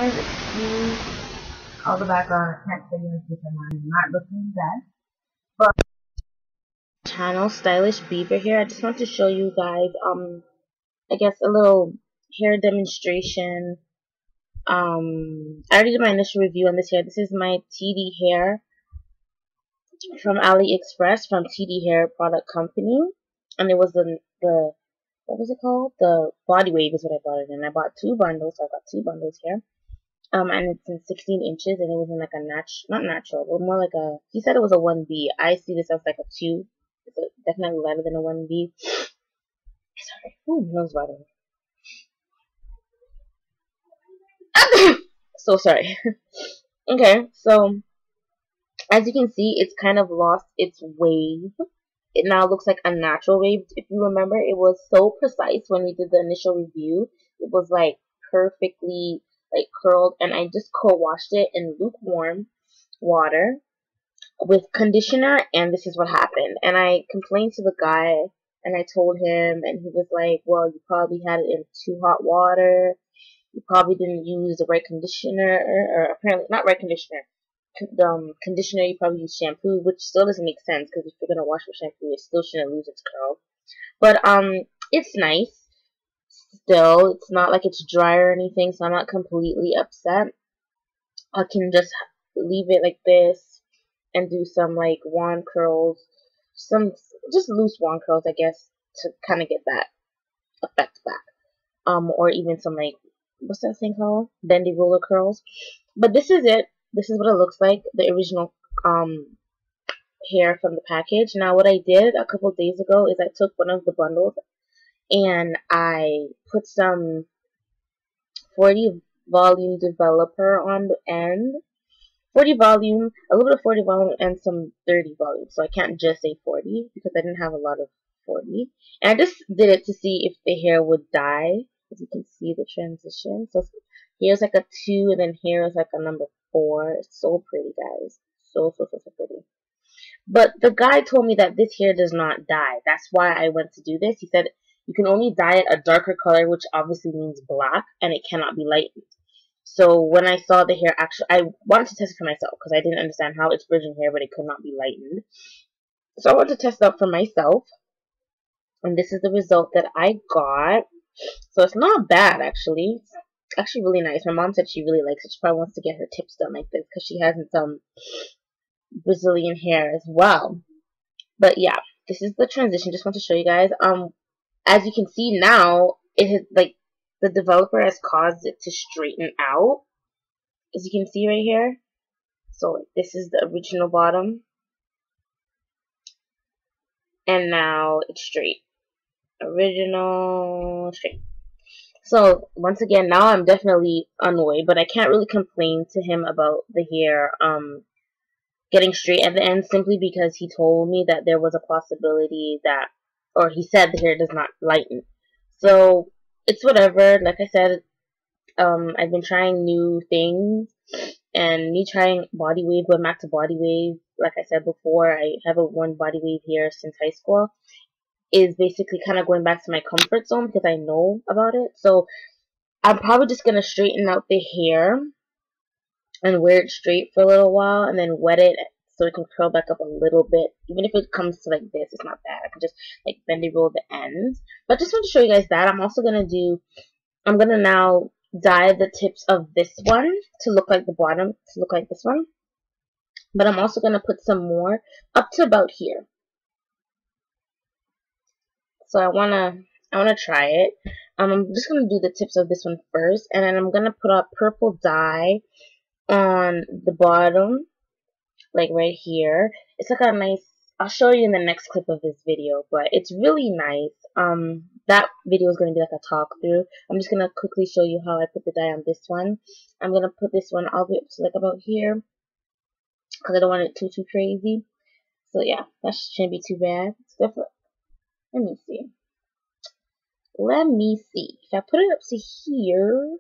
guys, excuse all the background. I can't tell you if I'm not looking bad. But channel Stylish Beaver here. I just want to show you guys I guess a little hair demonstration. I already did my initial review on this hair. This is my TD hair from AliExpress from TD Hair Product Company. And it was the what was it called? The Body Wave is what I bought it in. I bought two bundles, so I got two bundles here. And it's in 16 inches, and it was in like a not natural, but more like a, he said it was a 1B. I see this as like a 2. It's definitely lighter than a 1B. Sorry. Ooh, nose bothering me. So sorry. Okay, so as you can see, it's kind of lost its wave. It now looks like a natural wave. If you remember, it was so precise when we did the initial review. It was like perfectly like curled, and I just co-washed it in lukewarm water with conditioner, and this is what happened. And I complained to the guy, and I told him, and he was like, well, you probably had it in too hot water, you probably didn't use the right conditioner, or apparently not right conditioner, conditioner, you probably use shampoo, which still doesn't make sense, because if you're gonna wash with shampoo, it still shouldn't lose its curl. But it's nice. Still, it's not like it's dry or anything, so I'm not completely upset. I can just leave it like this and do some like wand curls, some just loose wand curls, I guess, to kind of get that effect back. Or even some like, what's that thing called? Bendy roller curls. But this is it. This is what it looks like, the original hair from the package. Now, what I did a couple of days ago is I took one of the bundles and I put some 40 volume developer on the end. 40 volume, a little bit of 40 volume, and some 30 volume. So I can't just say 40 because I didn't have a lot of 40. And I just did it to see if the hair would dye. As you can see the transition. So here's like a 2, and then here is like a number 4. It's so pretty, guys. So pretty. But the guy told me that this hair does not dye. That's why I went to do this. He said you can only dye it a darker color, which obviously means black, and it cannot be lightened. So when I saw the hair, actually, I wanted to test it for myself because I didn't understand how it's virgin hair, but it could not be lightened. So I wanted to test it out for myself, and this is the result that I got. So it's not bad, actually. It's actually really nice. My mom said she really likes it. She probably wants to get her tips done like this because she has some Brazilian hair as well. But yeah, this is the transition. Just want to show you guys. As you can see now, it has like the developer has caused it to straighten out, as you can see right here. So like, this is the original bottom, and now it's straight. Original straight. So once again, now I'm definitely annoyed, but I can't really complain to him about the hair getting straight at the end, simply because he told me that there was a possibility that, or he said the hair does not lighten. So it's whatever. Like I said, I've been trying new things, and me trying body wave, going back to body wave, like I said before, I haven't worn body wave here since high school, is basically kind of going back to my comfort zone because I know about it. So I'm probably just going to straighten out the hair and wear it straight for a little while, and then wet it so it can curl back up a little bit. Even if it comes to like this, it's not bad. I can just like bendy roll the ends. But just want to show you guys that. I'm also going to now dye the tips of this one to look like the bottom, to look like this one. But I'm also going to put some more up to about here. So I want to try it. I'm just going to do the tips of this one first, and then I'm going to put a purple dye on the bottom, like right here. It's like a nice, I'll show you in the next clip of this video, but it's really nice. That video is going to be like a talk through. I'm just going to quickly show you how I put the dye on this one. I'm going to put this one all the way up to like about here, because I don't want it too crazy. So yeah, that shouldn't be too bad. It's definitely, let me see. If I put it up to here,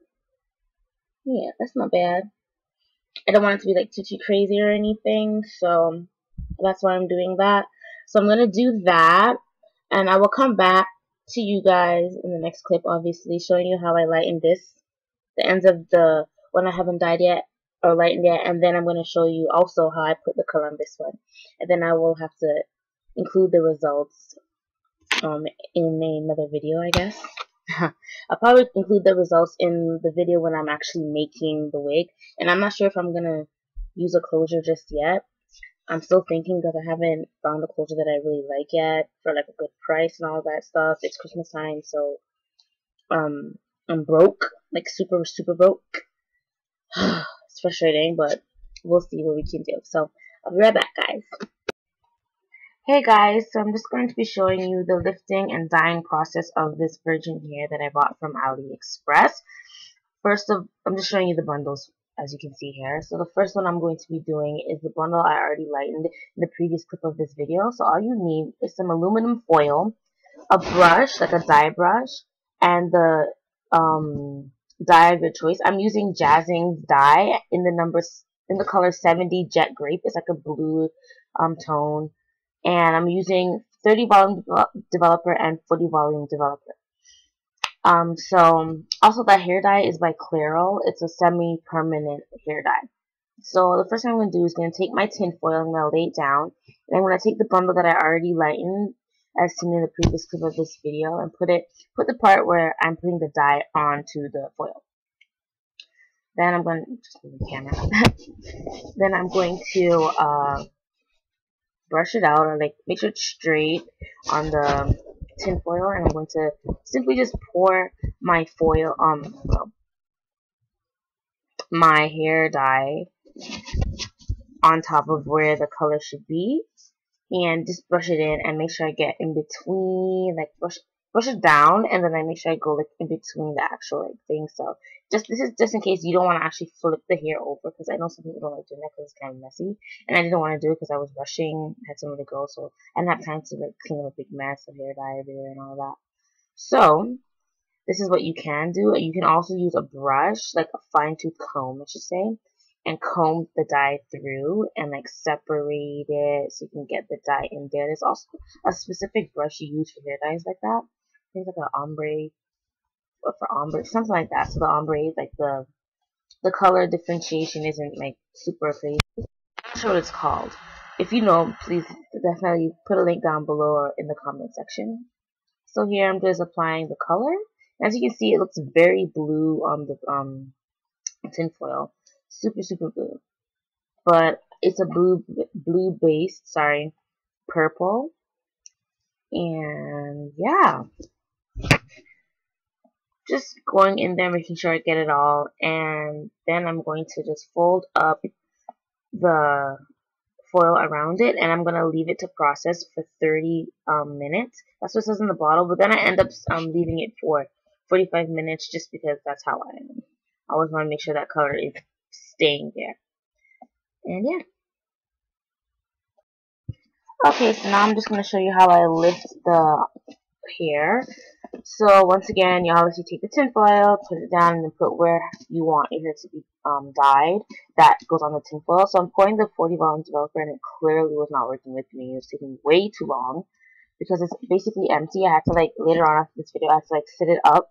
yeah, that's not bad. I don't want it to be like too crazy or anything, so that's why I'm doing that. So I'm gonna do that, and I will come back to you guys in the next clip, obviously, showing you how I lighten this, the ends of the when I haven't dyed yet or lightened yet, and then I'm going to show you also how I put the color on this one, and then I will have to include the results in another video, I guess. I'll probably include the results in the video when I'm actually making the wig, and I'm not sure if I'm going to use a closure just yet. I'm still thinking because I haven't found a closure that I really like yet for like a good price and all that stuff. It's Christmas time, so I'm broke, like super broke. It's frustrating, but we'll see what we can do. So I'll be right back, guys. Hey guys, so I'm just going to be showing you the lifting and dyeing process of this virgin hair that I bought from AliExpress. I'm just showing you the bundles, as you can see here. So the first one I'm going to be doing is the bundle I already lightened in the previous clip of this video. So all you need is some aluminum foil, a brush, like a dye brush, and the dye of your choice. I'm using Jazzings dye in the color 70 Jet Grape. It's like a blue tone, and I'm using 30 volume developer and 40 volume developer. So also that hair dye is by Clairol. It's a semi-permanent hair dye. So the first thing I'm going to do is going to take my tin foil and I'm going to lay it down. And I'm going to take the bundle that I already lightened, as seen in the previous clip of this video, and put the part where I'm putting the dye onto the foil. Then I'm going to just move the camera. Then I'm going to brush it out, or like make sure it's straight on the tin foil, and I'm going to simply just pour my foil my hair dye on top of where the color should be, and just brush it in and make sure I get in between, like brush it down, and then I make sure I go like in between the actual like thing. So this is just in case you don't want to actually flip the hair over, because I know some people don't like doing that because it's kind of messy, and I didn't want to do it because I was rushing, had somewhere to go, so I didn't have time to like clean up a big mess of hair dye everywhere and all that. So this is what you can do. You can also use a brush, like a fine-tooth comb, I should say, and comb the dye through and like separate it so you can get the dye in there. There's also a specific brush you use for hair dyes like that. I think it's like an ombre, or for ombre, something like that. So the ombre, like the color differentiation isn't like super crazy. I'm not sure what it's called. If you know, please definitely put a link down below or in the comment section. So here I'm just applying the color. As you can see, it looks very blue on the tin foil, super blue. But it's a blue based, purple. And yeah, just going in there, making sure I get it all, and then I'm going to just fold up the foil around it, and I'm going to leave it to process for 30 minutes. That's what it says in the bottle, but then I end up leaving it for 45 minutes just because that's how I am. I always want to make sure that color is staying there. And yeah. Okay, so now I'm just going to show you how I lift the hair. So once again, you obviously take the tin foil, put it down, and then put where you want your hair to be dyed. That goes on the tin foil. So I'm pouring the 40 volume developer, and it clearly was not working with me. It was taking way too long because it's basically empty. I had to like later on after this video, I had to like sit it up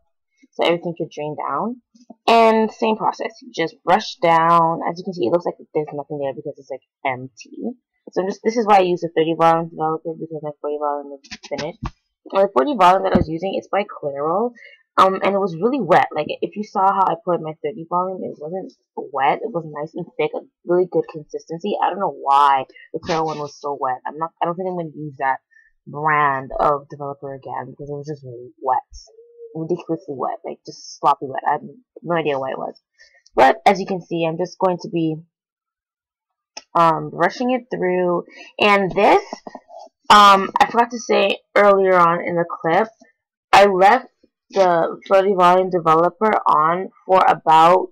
so everything could drain down. And same process, you just brush down. As you can see, it looks like there's nothing there because it's like empty. So this is why I use the 30 volume developer, because my 40 volume was finished. The 40 volume that I was using is by Clairol, and it was really wet. Like, if you saw how I poured my 30 volume, it wasn't wet. It was nice and thick, a really good consistency. I don't know why the Clairol one was so wet. I don't think I'm going to use that brand of developer again, because it was just really wet. Ridiculously wet. Like, just sloppy wet. I have no idea why it was. But, as you can see, I'm just going to be brushing it through, and this I forgot to say earlier on in the clip, I left the 30 volume developer on for about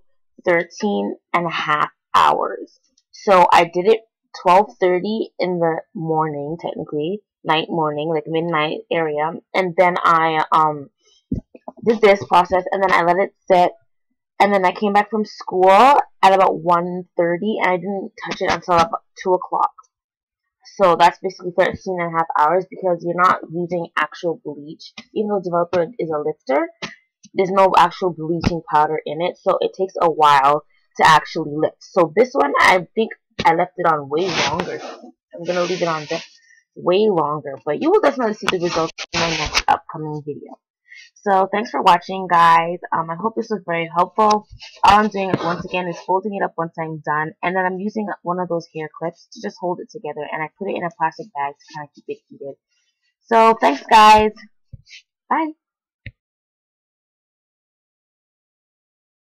13.5 hours. So I did it 12:30 in the morning, technically, morning, like midnight area, and then I did this process, and then I let it sit, and then I came back from school at about 1:30, and I didn't touch it until about 2 o'clock. So that's basically 13.5 hours, because you're not using actual bleach. Even though developer is a lifter, there's no actual bleaching powder in it, so it takes a while to actually lift. So this one, I think I left it on way longer. I'm gonna leave it on this way longer, but you will definitely see the results in my next upcoming video. So thanks for watching, guys. I hope this was very helpful. All I'm doing once again is folding it up once I'm done, and then I'm using one of those hair clips to just hold it together, and I put it in a plastic bag to kind of keep it heated. So thanks, guys. Bye.